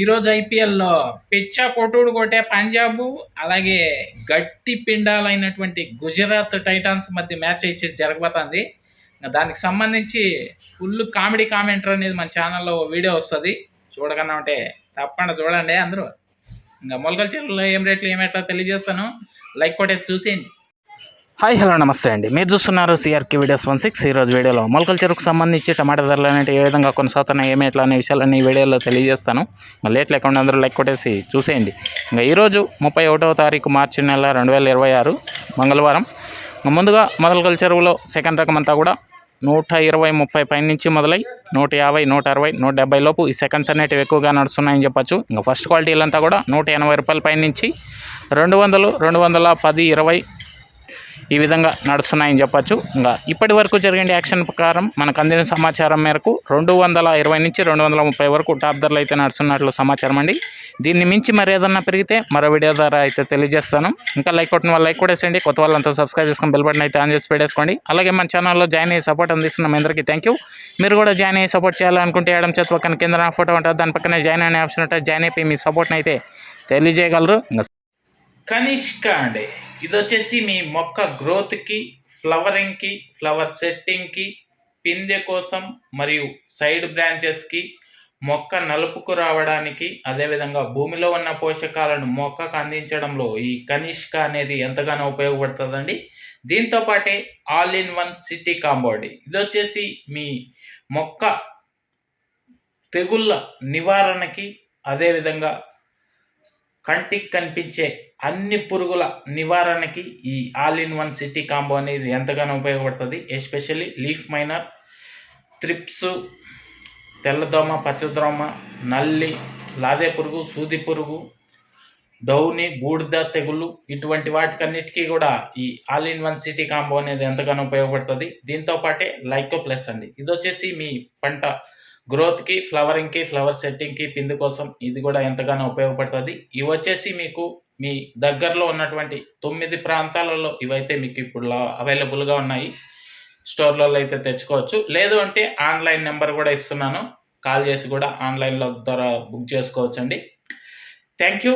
ఈరోజు ఐపీఎల్లో పిచ్చా కొట్టుడు కొట్టే పంజాబ్ అలాగే గట్టి పిండాలైనటువంటి గుజరాత్ టైటాన్స్ మధ్య మ్యాచ్ అయితే జరగబోతుంది. దానికి సంబంధించి ఫుల్ కామెడీ కామెంటరీ అనేది మన ఛానల్లో వీడియో వస్తుంది. చూడకన్నా ఉంటే తప్పకుండా చూడండి అందరూ. ఇంకా మొలకల చెరువులో ఏం రేట్లు ఏమెట్లా తెలియజేస్తాను. లైక్ కొట్టేసి చూసేయండి. హాయ్ హలో నమస్తే అండి. మీరు చూస్తున్నారు సిఆర్కే వీడియోస్ 16. ఈరోజు వీడియోలో మొలకల చెరుకు సంబంధించి టమాటా ధరలు అనేవి ఏ విధంగా కొనసాగుతున్నాయి, ఏమి ఎట్లా అనే విషయాలన్నీ ఈ వీడియోలో తెలియజేస్తాను. లేట్ లేకుండా అందరూ లైక్ కొట్టేసి చూసేయండి. ఇంకా ఈరోజు 31వ తారీఖు మార్చి నెల 2026 మంగళవారం. ముందుగా మొలకల చెరువులో సెకండ్ రకం అంతా కూడా 120-30 పై నుంచి మొదలై 150, 160, 170 లోపు ఈ సెకండ్స్ అనేటివి ఎక్కువగా నడుస్తున్నాయని చెప్పచ్చు. ఇంకా ఫస్ట్ క్వాలిటీలంతా కూడా 180 రూపాయల పై నుంచి 200, 210, 20 ఈ విధంగా నడుస్తున్నాయని చెప్పచ్చు. ఇంకా ఇప్పటి వరకు జరిగిన యాక్షన్ ప్రకారం మనకు అందిన సమాచారం మేరకు 220 నుంచి 230 వరకు టాప్ ధరలు అయితే నడుస్తున్నట్లు సమాచారం అండి. దీన్ని మించి మరి ఏదన్నా పెరిగితే మరో వీడియో ద్వారా అయితే తెలియజేస్తాను. ఇంకా లైక్ కొట్టిన వాళ్ళు లైక్ కొట్టేసేయండి. కొత్త వాళ్ళంతా సబ్స్క్రైబ్ చేసుకొని బెల్ బటన్ అయితే ఆన్ చేసి పెట్టేసుకోండి. అలాగే మన ఛానల్లో జాయిన్ అయ్యి సపోర్ట్ అందిస్తున్నాం అందరికీ థ్యాంక్ యూ. మీరు కూడా జాయిన్ అయ్యి సపోర్ట్ చేయాలనుకుంటే ఎడమ చేతి పక్కన కింద నా ఫోటో ఉంటుంది, దాని పక్కనే జాయిన్ అనే ఆప్షన్ ఉంటుంది. జాయిన్ అయిపోయి మీ సపోర్ట్ని అయితే తెలియజేయగలరు. కనిష్క అండి, ఇది వచ్చేసి మీ మొక్క గ్రోత్కి, ఫ్లవరింగ్కి, ఫ్లవర్ సెట్టింగ్కి, పిందె కోసం మరియు సైడ్ బ్రాంచెస్కి, మొక్క నలుపుకు రావడానికి, అదేవిధంగా భూమిలో ఉన్న పోషకాలను మొక్కకు అందించడంలో ఈ కనిష్క అనేది ఎంతగానో ఉపయోగపడుతుందండి. దీంతో పాటే ఆల్ ఇన్ వన్ సిటీ కాంబోండి. ఇది వచ్చేసి మీ మొక్క తెగుళ్ళ నివారణకి, అదేవిధంగా కంటికి కనిపించే అన్ని పురుగుల నివారణకి ఈ all in one city combo అనేది ఎంతగానో ఉపయోగపడుతుంది. ఎస్పెషల్లీ లీఫ్ మైనర్, త్రిప్స్, తెల్లదోమ, పచ్చదోమ, నల్లి, లాదే పురుగు, సూది పురుగు, డౌని, బూడిద తెగులు, ఇటువంటి వాటికన్నిటికీ కూడా ఈ all in one city combo అనేది ఎంతగానో ఉపయోగపడుతుంది. దీంతో పాటే లైకో ప్లస్ అండి, ఇది వచ్చేసి మీ పంట గ్రోత్కి, ఫ్లవరింగ్కి, ఫ్లవర్ సెట్టింగ్కి, పిండి కోసం ఇది కూడా ఎంతగానో ఉపయోగపడుతుంది. ఇవి వచ్చేసి మీకు మీ దగ్గరలో ఉన్నటువంటి 9 ప్రాంతాలలో ఇవైతే మీకు ఇప్పుడు అవైలబుల్గా ఉన్నాయి. స్టోర్లలో అయితే తెచ్చుకోవచ్చు. లేదు అంటే ఆన్లైన్ నెంబర్ కూడా ఇస్తున్నాను, కాల్ చేసి కూడా ఆన్లైన్లో ద్వారా బుక్ చేసుకోవచ్చు అండి. Thank you.